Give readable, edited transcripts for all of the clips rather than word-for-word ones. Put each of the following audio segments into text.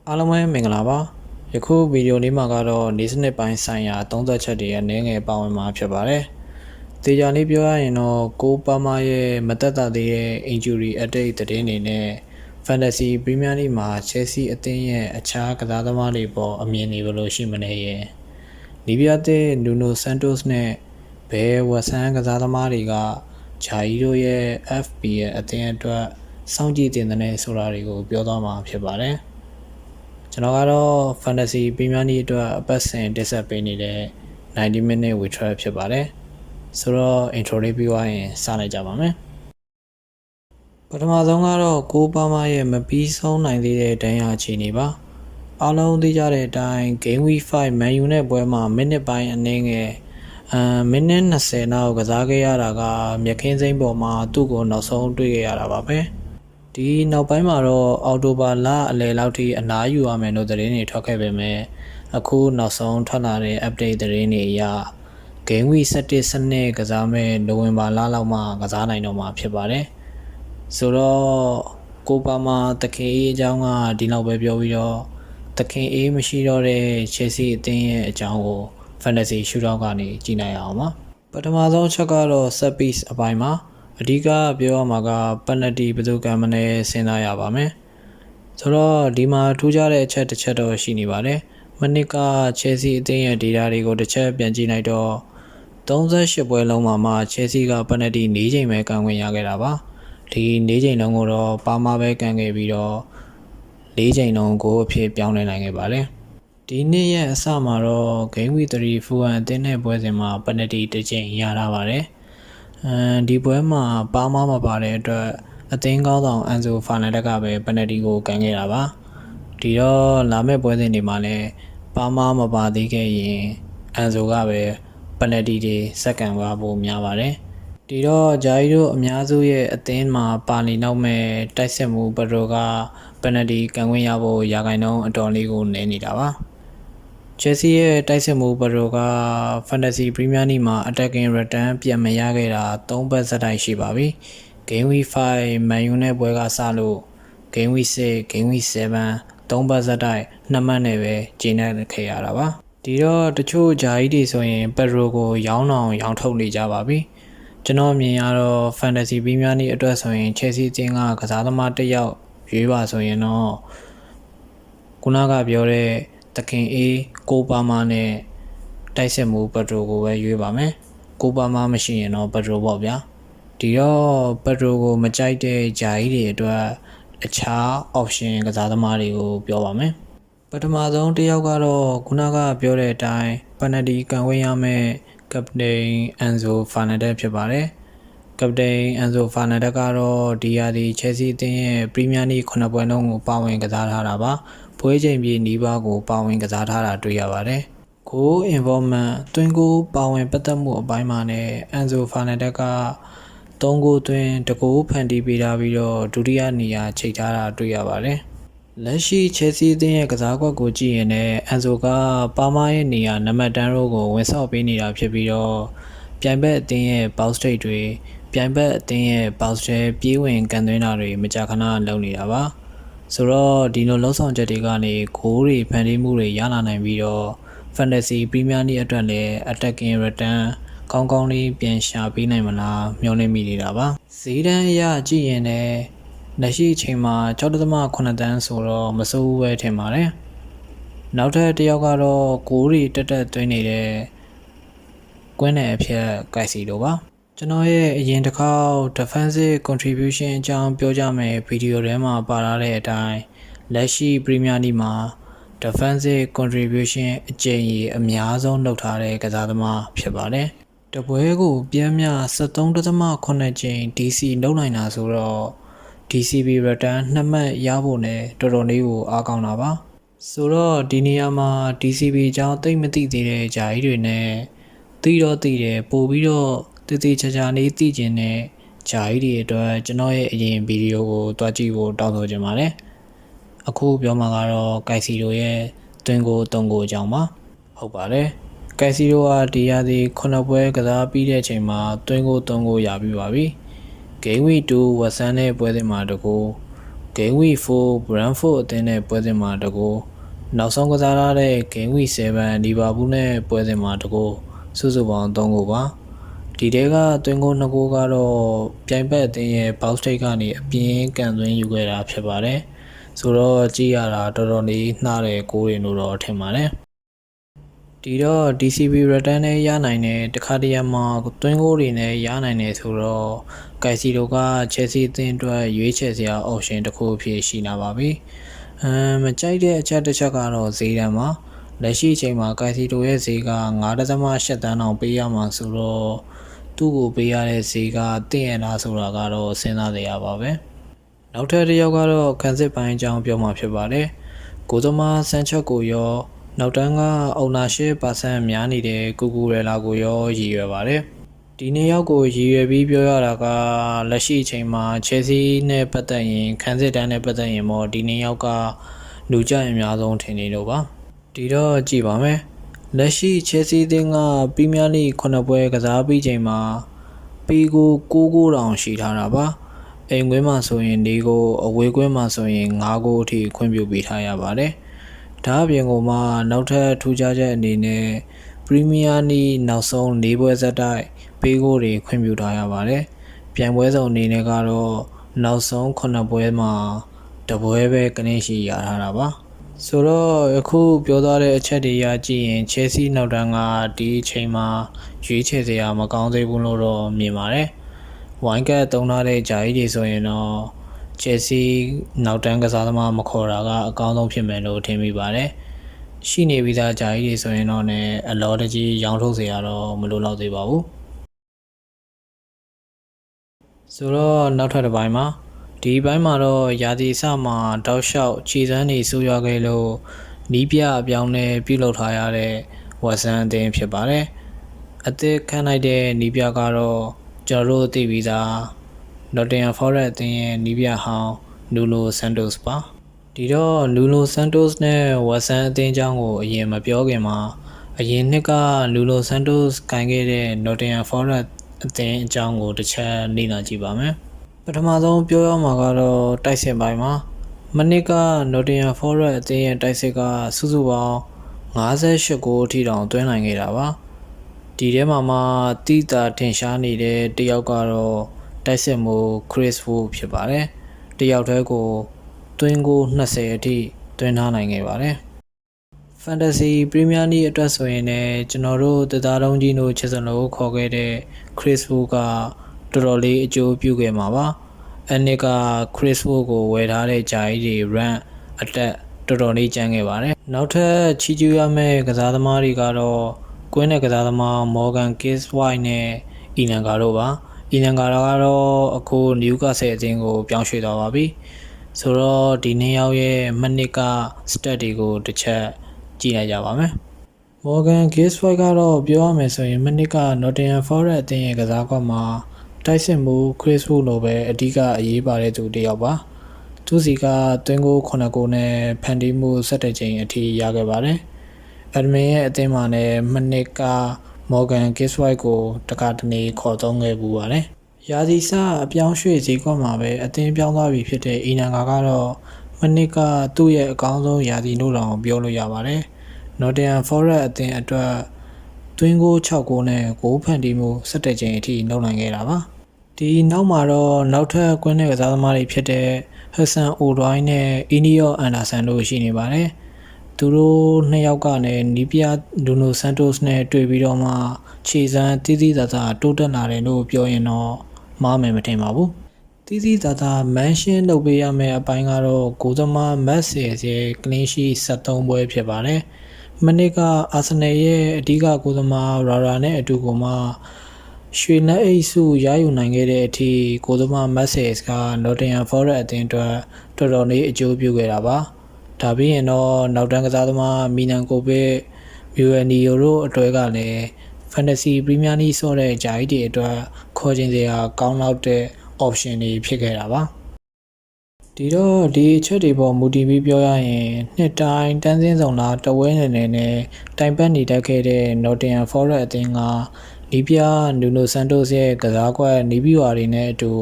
အားလုံးပဲမင်္ဂလာပါယခုဗီဒီယိုလေးမှာကတော့နေ့စနစ်ပိုင်းဆိုင်ရာသုံးသပ်ချက်တွေအနေငယ်ပါဝင်မှာဖြစ်ပါတယ်တေချာလေးပြောရရင်တော့ကိုပါမာရဲ့မသက်သာသေးတဲ့ injury update သတင်းတွေနဲ့ Fantasy Premier League မှာ Chelsea အသင်းရဲ့အခြားကစားသမားတွေပေါ်အမြင်တွေဘယ်လိုရှိမလဲရဲ့လီဗီယာတဲ့ Nuno Santos နဲ့ဘယ်ဝက်ဆန်ကစားသမားတွေကဂျာကြီးတို့ရဲ့ FPL အသင်းအတွက်စောင့်ကြည့်တင်တဲ့ဆိုတာတွေကိုပြောသွားမှာဖြစ်ပါတယ်ကျွန်တော်ကတော့ Fantasy Premier League အတွက်အပတ်စဉ်တက်ဆက်ပေးနေတဲ့90 minute withdrawal ဖြစ်ပါတယ်ဆိုတော့ intro လေးပြီးသွားရင်စလိုက်ကြပါမယ်ပထမဆုံးကတော့ကိုပါမာရဲ့မပြီးဆုံးနိုင်သေးတဲ့ဒဏ်ရာအခြေအနေပါအားလုံးသိကြတဲ့အတိုင်း Game Week 5 Man U နဲ့ပွဲမှာမိနစ်ပိုင်းအနည်းငယ်မိနစ်20နောက်ကစားခဲ့ရတာကမြက်ခင်းစိမ်းပေါ်မှာသူ့ကိုနောက်ဆုံးတွေ့ခဲ့ရတာပါပဲဒီနောက်ပိုင်းမှာတော့အော်တိုဘာလအလယ်လောက်ထိအနားယူရမယ်လို့သတင်းတွေထွက်ခဲ့ပေမဲ့အခုနောက်ဆုံးထွက်လာတဲ့ update သတင်းတွေအရ Game Week 17 စနစ်ကစားမဲ့နိုဝင်ဘာလလောက်မှကစားနိုင်တော့မှာဖြစ်ပါတယ်ဆိုတော့ကိုပါမာတခင်အေးအကြောင်းကဒီလောက်ပဲပြောပြီးတော့တခင်အေးမရှိတော့တဲ့ Chelsea အသင်းရဲ့အကြောင်းကို Fantasy Shootout ကနေကြည့်နိုင်အောင်ပါပထမဆုံးချက်ကတော့ set piece အပိုင်းမှာအဓိကပြောရမှာက penalty ဘယ်သူကမှလည်းစဉ်းစားရပါမယ်ဆိုတော့ဒီမှာထူးခြားတဲ့အချက်တစ်ချက်တော့ရှိနေပါတယ်မနစ်က Chelsea အသင်းရဲ့ data တွေကိုတစ်ချက်ပြန်ကြည့်လိုက်တော့38ပွဲလုံးမှာ Chelsea က penalty 4ချိန်ပဲကန်ခွင့်ရခဲ့တာပါဒီ4ချိန်လုံးကိုတော့ပါမာပဲကန်ခဲ့ပြီးတော့4ချိန်လုံးကိုအဖြစ်ပြောင်းလဲနိုင်ခဲ့ပါတယ်ဒီနေ့ရဲ့အစမှာတော့ Game Week 3 Fulham အသင်းနဲ့ပွဲစဉ်မှာ penalty တစ်ချိန်ရထားပါတယ်ဒီပွဲမှာပါမာမပါတဲ့အတွက်အသင်းကောင်းဆောင်အန်ဆိုဖာနန်ဒက်ကပဲပနယ်တီကိုကန်ခဲ့တာပါဒီတော့လာမယ့်ပွဲစဉ်တွေမှာလည်းပါမာမပါသေးခဲ့ရင်အန်ဆိုကပဲပနယ်တီတွေစက္ကန့်သွားဖို့များပါတယ်ဒီတော့ဂျာကြီးတို့အများစုရဲ့အသင်းမှာပါနေနောက်မဲ့တိုက်စစ်မှုဘရိုကပနယ်တီကန်ခွင့်ရဖို့ရာဂိုင်နှုန်းအတော်လေးကိုနည်းနေတာပါChelsea ရဲ့တိုက်စစ်မှုဘရိုက Fantasy Premier League မှာ attacking return ပြန်မရခဲ့တာ3ပတ်ဆက်တိုက်ရှိပါပြီ Game Week 5 Man U နဲ့ပွဲကစလို့ Game Week 6 Game Week 7 3ပတ်ဆက်တိုက်2မှတ်နဲ့ပဲကျင်းနေခဲ့ရတာပါဒီတော့တချို့ဂျာကြီးတွေဆိုရင်ဘရိုကိုရောင်းထုတ်နေကြပါပြီကျွန်တော်မြင်ရတော့ Fantasy Premier League အတွက်ဆိုရင် Chelsea အသင်းကကစားသမားတစ်ယောက်ရွေးပါဆိုရင်တော့ခုနကပြောတဲ့တခင်အေးကိုပါမာနဲ့တိုက်စစ်မှုပက်ထရိုကိုပဲရွေးပါမယ်ကိုပါမာမရှိရင်တော့ပက်ထရိုပေါ့ဗျာဒီတော့ပက်ထရိုကိုမကြိုက်တဲ့ဂျာကြီးတွေအတွက်အခြား option ကစားသမားတွေကိုပြောပါမယ်ပထမဆုံးတစ်ယောက်ကတော့ခုနကပြောတဲ့အတိုင်း penalty ကန်ဝေးရမယ့် captain Enzo Fernandez ဖြစ်ပါတယ်captain Enzo Fernandez ကတော့ဒီရာသီ Chelsea အသင်းရဲ့ Premier League 9ပွဲလုံးကိုပါဝင်ကစားထားတာပါပွဲချိန်ပြေနီးပါးကိုပါဝင်ကစားထားတာတွေ့ရပါတယ်။ Goal involvement သွင်းကိုပါဝင်ပတ်သက်မှုအပိုင်းမှာနဲ့ Enzo Fernandez က3ဂိုးသွင်း2ဂိုးဖန်တီးပေးထားပြီးတော့ဒုတိယနေရာချိန်ထားတာတွေ့ရပါတယ်။လက်ရှိ Chelsea အသင်းရဲ့ကစားကွက်ကိုကြည့်ရင်လည်း Enzo ကပါမာရဲ့နေရာနံပါတ်10ရိုးကိုဝင်ဆော့ပေးနေတာဖြစ်ပြီးတော့ပြိုင်ဘက်အသင်းရဲ့ box state တွေပြိုင်ဘက်အသင်းရဲ့ box ထဲပြေးဝင်ကန်သွင်းတာတွေမကြာခဏလုပ်နေတာပါ။ဆိုတော့ဒီလိုလှုပ်ဆောင်ချက်တွေကနေဂိုးတွေဖန်တီးမှုတွေရလာနိုင်ပြီးတော့ Fantasy Premier League အတွက်လည်း attacking return ကောင်းကောင်းလေးပြန်ရှာပေးနိုင်မလားမျှော်လင့်မိနေတာပါဈေးတန်းအရကြည့်ရင်လည်းလက်ရှိအချိန်မှာ 6.8 တန်းဆိုတော့မစိုးဘူးပဲထင်ပါတယ်နောက်ထပ်တစ်ယောက်ကတော့ဂိုးတွေတက်သွင်းနေတဲ့ကွင်းနယ်အဖြစ်ကိုက်စီတို့ပါကျွန်တော်ရဲ့အရင်တစ်ခေါက် defensive contribution အကြောင်းပြောကြမယ်ဗီဒီယိုထဲမှာပါထားတဲ့အတိုင်းလက်ရှိ Premier League မှာ defensive contribution အကြိမ်ကြီးအများဆုံးလုပ်ထားတဲ့ကစားသမားဖြစ်ပါတယ်။တပွဲကိုပြင်းပြ73.8 ကြိမ် DC လုပ်နိုင်တာဆိုတော့ DCB return 2မှတ်ရဖို့နဲ့တော်တော်လေးကိုအားကောင်းတာပါ။ဆိုတော့ဒီနေရာမှာ DCB အကြောင်းသိမသိသေးတဲ့ဂျာကြီးတွေနဲ့သိတယ်ပို့ပြီးတော့တည်ချာလေးသိကျင်တဲ့ဂျာကြီးတွေအတွက်ကျွန်တော်ရဲ့အရင်ဗီဒီယိုကိုတွားကြည့်ဖို့တောင်းဆိုချင်ပါတယ်အခုပြောမှာကတော့ကိုက်စီရိုရဲ့သွင်းကို3ကိုအကြောင်းပါဟုတ်ပါတယ်ကိုက်စီရိုကဒီရာသီ9ပွဲကစားပြီးတဲ့အချိန်မှာသွင်းကို3ကိုရပြီးပါပြီ Game Week 2 ဝက်ဆန်နဲ့ပွဲစဉ်မှာတကူ Game Week 4 Brentford အသင်းနဲ့ပွဲစဉ်မှာတကူနောက်ဆုံးကစားရတဲ့ Game Week 7 Liverpool နဲ့ပွဲစဉ်မှာတကူစုစုပေါင်း3ဂိုးပါဒီတဲကသွင်းဂိုး2ဂိုးကတော့ပြိုင်ဘက်အသင်းရဲ့ box state ကနေအပြင်းကန်သွင်းယူခဲ့တာဖြစ်ပါတယ်ဆိုတော့ကြည့်ရတာတော်တော်လေးနှားတဲ့ဂိုးတွေလို့တော့ထင်ပါတယ်ဒီတော့ DCB return နဲ့ရနိုင်တဲ့တခါတရံမှာသွင်းဂိုးတွေနဲ့ရနိုင်တယ်ဆိုတော့ကိုက်စီတိုက Chelsea အသင်းအတွက်ရွေးချယ်စရာ option တစ်ခုအဖြစ်ရှိလာပါပြီမကြိုက်တဲ့အချက်တစ်ချက်ကတော့ဈေးတန်းပါလက်ရှိအချိန်မှာကိုက်စီတိုရဲ့ဈေးက 9.8 တန်းအောင်ပေးရမှာဆိုတော့သူ့ကိုပေးရတဲ့ဈေးကတင့်ရလားဆိုတာကတော့စဉ်းစားစရာပါပဲနောက်ထပ်တစ်ယောက်ကတော့ခန်းစစ်ပိုင်းအကြောင်းပြောမှာဖြစ်ပါတယ်ကိုသမားစန်းချက်ကိုရောနောက်တန်းကအုံနာ8% များနေတဲ့ကူကူရဲလာကိုရောရည်ရွယ်ပါတယ်ဒီနေ့ယောက်ကိုရည်ရွယ်ပြီးပြောရတာကလက်ရှိအချိန်မှာ Chelsea နဲ့ပတ်သက်ရင်ခန်းစစ်တန်းနဲ့ပတ်သက်ရင်ပေါ့ဒီနေ့ယောက်ကလူကြိုက်အများဆုံးထင်နေလို့ပါဒီတော့ကြည့်ပါမယ်လက်ရှိ Chelsea အသင်းကပရီးမီးယားလိ9ပွဲကစားပြီးချိန်မှာပေးကို9ဂိုးတောင်ရှိထားတာပါအိမ်ကွင်းမှာဆိုရင်4ဂိုးအဝေးကွင်းမှာဆိုရင်5ဂိုးအထိခွင့်ပြုပေးထားရပါတယ်ဒါအပြင်ကိုမှနောက်ထပ်ထူးခြားချက်အနေနဲ့ပရီးမီးယားလိနောက်ဆုံး4ပွဲဆက်တိုက်ပေးကိုတွေခွင့်ပြုထားရပါတယ်ပြိုင်ပွဲစုံအနေနဲ့ကတော့နောက်ဆုံး9ပွဲမှာတပွဲပဲကနေရှိရထားတာပါဆိုတော့အခုပြောသွားတဲ့အချက်တွေရကြည့်ရင် Chelsea နောက်တန်းကဒီအချိန်မှာရွေးချယ်စရာမကောင်းသေးဘူးလို့တော့မြင်ပါတယ်ဝိုင်းကတ်သုံးထားတဲ့ဂျာကြီးတွေဆိုရင်တော့ Chelsea နောက်တန်းကစားသမားမခေါ်တာကအကောင်းဆုံးဖြစ်မယ်လို့ထင်မိပါတယ်ရှိနေပြီးသားဂျာကြီးတွေဆိုရင်တော့လည်းအလောတကြီးရောင်းထုတ်စရာတော့မလိုတော့သေးပါဘူးဆိုတော့နောက်ထပ်တစ်ပိုင်းမှာဒီဘိုင်းမှာတော့ရာသီစမှာတောက်လျှောက်ခြေစမ်းနေဆူရွာခဲ့လို့နီးပြအပြောင်းလဲပြုလုပ်ထားရတဲ့ဝက်ဆန်အသင်းဖြစ်ပါတယ်အသစ်ခန့်လိုက်တဲ့နီးပြကတော့ကျွန်တော်တို့သိပြီးသား Nottingham Forest အသင်းရဲ့နီးပြဟောင်း Nuno Santos ပါဒီတော့ Nuno Santos နဲ့ဝက်ဆန်အသင်းအကြောင်းကိုအရင်မပြောခင်မှာအရင်နှစ်က Nuno Santos ကိုင်ခဲ့တဲ့ Nottingham Forest အသင်းအကြောင်းကိုတစ်ချက်လေ့လာကြည့်ပါမယ်ပထမဆုံးပြောရမှာကတော့တိုက်စစ်ပိုင်းမှာမနစ်က Nottingham Forest အသင်းရဲ့တိုက်စစ်ကစုစုပေါင်း58ဂိုးအထိတောင်သွင်းနိုင်ခဲ့တာပါဒီထဲမှာမှတိတာထင်ရှားနေတဲ့တယောက်ကတော့တိုက်စစ်မှု Chris Wood ဖြစ်ပါတယ်တယောက်တည်းကိုသွင်းဂိုး20အထိသွင်းထားနိုင်ခဲ့ပါတယ် Fantasy Premier League အတွက်ဆိုရင်လည်းကျွန်တော်တို့တသားလုံးကြီးတို့ချစ်စလို့ခေါ်ခဲ့တဲ့ Chris Wood ကတော်တော်လေးအကျိုးပြုခဲ့မှာပါအနစ်က Chris Wood ကိုဝယ်ထားတဲ့ဂျာကြီးတွေ run အတက်တော်တော်လေးကျန်ခဲ့ပါတယ်နောက်ထပ်ချီးကျူးရမယ့်ကစားသမားတွေကတော့ကွင်းနဲ့ကစားသမား Morgan Gibbs-White နဲ့ Ian Garo တို့ပါ Ian Garo ကတော့အခု Newcastle အသင်းကိုပြောင်းရွှေ့သွားပါပြီဆိုတော့ဒီနှစ်ယောက်ရဲ့မနစ်က stat တွေကိုတစ်ချက်ကြည့်လိုက်ကြပါမယ် Morgan Gibbs-White ကတော့ပြောရမယ်ဆိုရင်မနစ်က Nottingham Forest အသင်းရဲ့ကစားကွက်မှာတိုက်စစ်မှု Chris Wood လိုပဲအဓိကအရေးပါတဲ့သူတစ်ယောက်ပါသူစီကသွင်းဂိုး9ဂိုးနဲ့ဖန်တီးမှု17ကြိမ်အထိရခဲ့ပါတယ်အဒမင်ရဲ့အသင်းမှာလည်းမနစ်က Morgan Gibbs-White ကိုတခါတနေခေါ်သုံးခဲ့ပူပါတယ်ရာသီစအပြောင်းရွှေ့ဈေးကွက်မှာပဲအသင်းပြောင်းသွားပြီဖြစ်တဲ့Ian Garoကတော့မနစ်ကသူ့ရဲ့အကောင်းဆုံးရာသီလို့တောင်ပြောလို့ရပါတယ်Nottingham Forest အသင်းအတွက်သွင်းဂိုး6ဂိုးနဲ့ဂိုးဖန်တီးမှု17ကြိမ်အထိလုပ်နိုင်ခဲ့တာပါဒီနောက်မှာတော့နောက်ထပ်ကွင်းနဲ့ကစားသမားတွေဖြစ်တဲ့ Hudson Odoi နဲ့ Elliot Anderson တို့ရှိနေပါတယ်သူတို့နှစ်ယောက်ကလည်းနီးပြ Nuno Santos နဲ့တွေ့ပြီးတော့မှခြေစမ်းတီးတီးသာသာတိုးတက်လာတယ်လို့ပြောရင်တော့မှားမယ်မထင်ပါဘူးတီးတီးသာသာမန်ရှင်းလုပ်ပေးရမယ့်အပိုင်းကတော့ဂိုးသမား Matt Sales ရဲ့ clean sheet 73ပွဲဖြစ်ပါတယ်မနစ်ကအာဆင်နယ်ရဲ့အဓိကဂိုးသမား Rara နဲ့အတူကိုမှရွှေလက်အိတ်စုရယူနိုင်ခဲ့တဲ့အထိဂိုးသမား Matt Sales က Nottingham Forest အသင်းအတွက်တော်တော်လေးအကျိုးပြုခဲ့တာပါဒါပြီးရင်တော့နောက်တန်းကစားသမားမီနန်ကိုဗစ်မြူအန်နီယိုတို့အတွဲကလည်း Fantasy Premier League ဆော့တဲ့ဂျာကြီးတွေအတွက်ခေါ်ခြင်းစရာကောင်းလောက်တဲ့ option တွေဖြစ်ခဲ့တာပါဒီတော့ဒီအချက်တွေပေါ်မူတည်ပြီးပြောရရင်နှစ်တိုင်းတန်းစင်းဆောင်လာတဝဲနယ်နယ်နဲ့တိုင်ပတ်နေတတ်ခဲ့တဲ့ Nottingham Forest အသင်းကနီးပြ Nuno Santos ရဲ့ကစားကွက်နီးပြွာတွေနဲ့အတူ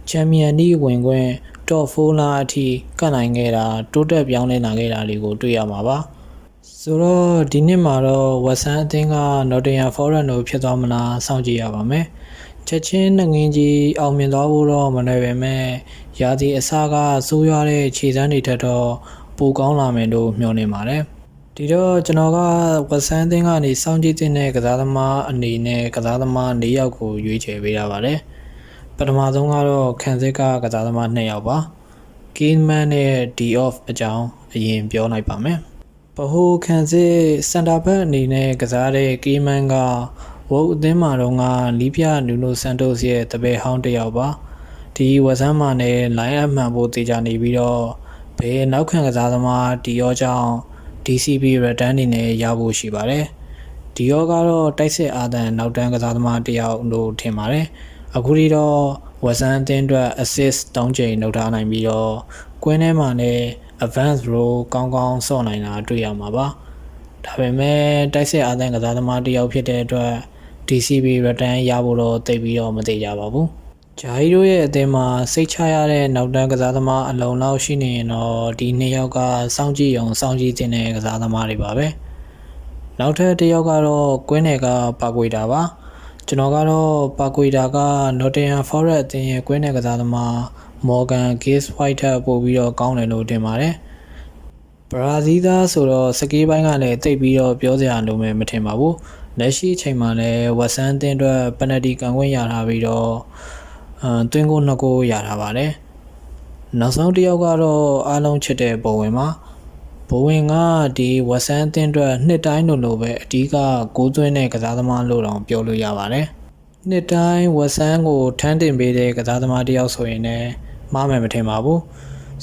ချန်ပီယံလိဝင်ခွင့် top 4လာအထိကတ်နိုင်ခဲ့တာတိုးတက်ပြောင်းလဲလာခဲ့တာတွေကိုတွေ့ရမှာပါဆိုတော့ဒီနှစ်မှာတော့ဝက်ဆန်အသင်းက Nottingham Forest ကိုဖြစ်သွားမလားစောင့်ကြည့်ရပါမယ်ချက်ချင်းနှငင်းကြီးအောင်မြင်သွားဖို့တော့မလွယ်ပေမဲ့ရာသီအစကဆိုးရွားတဲ့ခြေစမ်းတွေထက်တော့ပိုကောင်းလာမယ်လို့မျှော်လင့်ပါတယ်ဒီတော့ကျွန်တော်ကဝက်ဆန်အသင်းကနေစောင့်ကြည့်တဲ့ကစားသမားအနေနဲ့ကစားသမား၄ယောက်ကိုရွေးချယ်ပေးရပါတယ်ပထမဆုံးကတော့ခံစစ်ကကစားသမား2ယောက်ပါ Kingman နဲ့ D-off အကြောင်းအရင်ပြောလိုက်ပါမယ်ဗဟိုခံစစ်စင်တာဘက်အနေနဲ့ကစားတဲ့ Kingman ကဝုတ်အသင်းမှာတော့ကလီးပြနူနိုဆန်တိုစ်ရဲ့တပည့်ဟောင်းတစ်ယောက်ပါဒီဝက်ဆန်မှာနဲ့ line up မှန်ဖို့တေချာနေပြီးတော့ဘယ်နောက်ခံကစားသမားဒီရောကြောင့် DCB return နေနဲ့ရဖို့ရှိပါတယ်ဒီရောကတော့တိုက်စစ်အာသန်နောက်တန်းကစားသမားတစ်ယောက်လို့ထင်ပါတယ်အခုဒီတော့ဝက်ဆန်အသင်းအတွက် assist 3ချိန်လုပ်ထားနိုင်ပြီးတော့ကွင်းထဲမှာလည်း advance row ကောင်းကောင်းဆော့နိုင်တာတွေ့ရမှာပါဒါပေမဲ့တိုက်စစ်အာသန်ကစားသမားတစ်ယောက်ဖြစ်တဲ့အတွက် DCB return ရဖို့တော့တိတ်ပြီးတော့မသေးကြပါဘူးဂျာဟီတို့ရဲ့အသင်းမှာစိတ်ချရတဲ့နောက်တန်းကစားသမားအလုံးလောက်ရှိနေရင်တော့ဒီ2ယောက်ကစောင့်ကြည့်အောင်စောင့်ကြည့်တဲ့ကစားသမားတွေပါပဲနောက်ထပ်တစ်ယောက်ကတော့ကွင်းနယ်ကပါကွေတာပါကျွန်တော်ကတော့ပါကွေတာက Nottingham Forest အသင်းရဲ့ကွင်းနယ်ကစားသမား Morgan Gibbs White ထက်ပိုပြီးတော့ကောင်းတယ်လို့ထင်ပါတယ်ဘရာဇီးသားဆိုတော့စကေးပိုင်းကလည်းတိတ်ပြီးတော့ပြောစရာလိုမယ်မထင်ပါဘူးလက်ရှိအချိန်မှာလည်းဝက်ဆန်အသင်းအတွက်ပယ်နတီကန်ခွင့်ရထားပြီးတော့သွင်းကို2ကိုရထားပါတယ်နောက်ဆုံးတစ်ယောက်ကတော့အားလုံးချစ်တဲ့ဘိုဝင်ပါဘိုဝင်ကဒီဝက်ဆန်အသင်းအတွက်နှစ်တိုင်းလိုပဲအဓိက6သွင်းတဲ့ကစားသမားလို့တောင်ပြောလို့ရပါတယ်နှစ်တိုင်းဝက်ဆန်ကိုထမ်းတင်ပေးတဲ့ကစားသမားတစ်ယောက်ဆိုရင်လည်းမှားမယ်မထင်ပါဘူး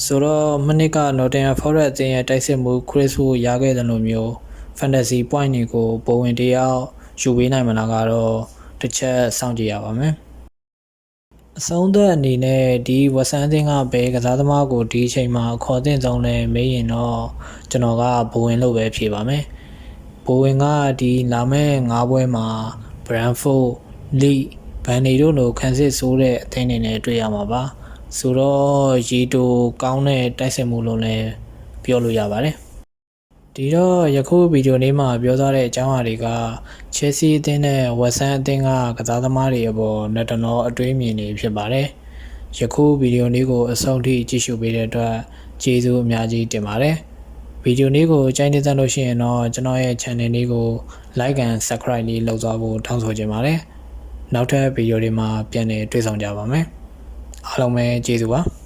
ဆိုတော့မနစ်က Nottingham Forest အသင်းရဲ့တိုက်စစ်မှု Chris ကိုရခဲ့တဲ့လိုမျိုး fantasy point တွေကိုဘိုဝင်တစ်ယောက်ယူပေးနိုင်မလားကတော့တစ်ချက်စောင့်ကြည့်ရပါမယ်အဆုံးသက်အနေနဲ့ဒီဝက်ဆန်အသင်းကဘယ်ကစားသမားကိုဒီအချိန်မှာခေါ်တင်ဆုံးလဲမေးရင်တော့ကျွန်တော်ကဘိုဝင်လို့ပဲဖြေပါမယ်ဘိုဝင်ကဒီလာမယ့်9ပွဲမှာ Brentford, Leeds, Burnley တို့လိုခံစစ်ဆိုးတဲ့အသင်းတွေနဲ့တွေ့ရမှာပါဆိုတော့ရီတိုကောင်းတဲ့တိုက်စစ်မှုလို့လည်းပြောလို့ရပါတယ်ဒီတော့ယခုဗီဒီယိုလေးမှာပြောထားတဲ့အကြောင်းအရာတွေက Chelsea အသင်းနဲ့ West Ham အသင်းကကစားသမားတွေအပေါ်လက်တနောအတွေးမြင်နေဖြစ်ပါတယ်ယခုဗီဒီယိုလေးကိုအဆုံးထိကြည့်ရှုပေးတဲ့အတွက်ကျေးဇူးအများကြီးတင်ပါတယ်ဗီဒီယိုလေးကိုကြိုက်နေသလို့ရှိရင်တော့ကျွန်တော်ရဲ့ channel လေးကို like and subscribe လေးလုပ်သွားဖို့တောင်းဆိုချင်ပါတယ်နောက်ထပ်ဗီဒီယိုတွေမှာပြန်လည်တွေ့ဆုံကြပါမယ်အားလုံးပဲကျေးဇူးပါ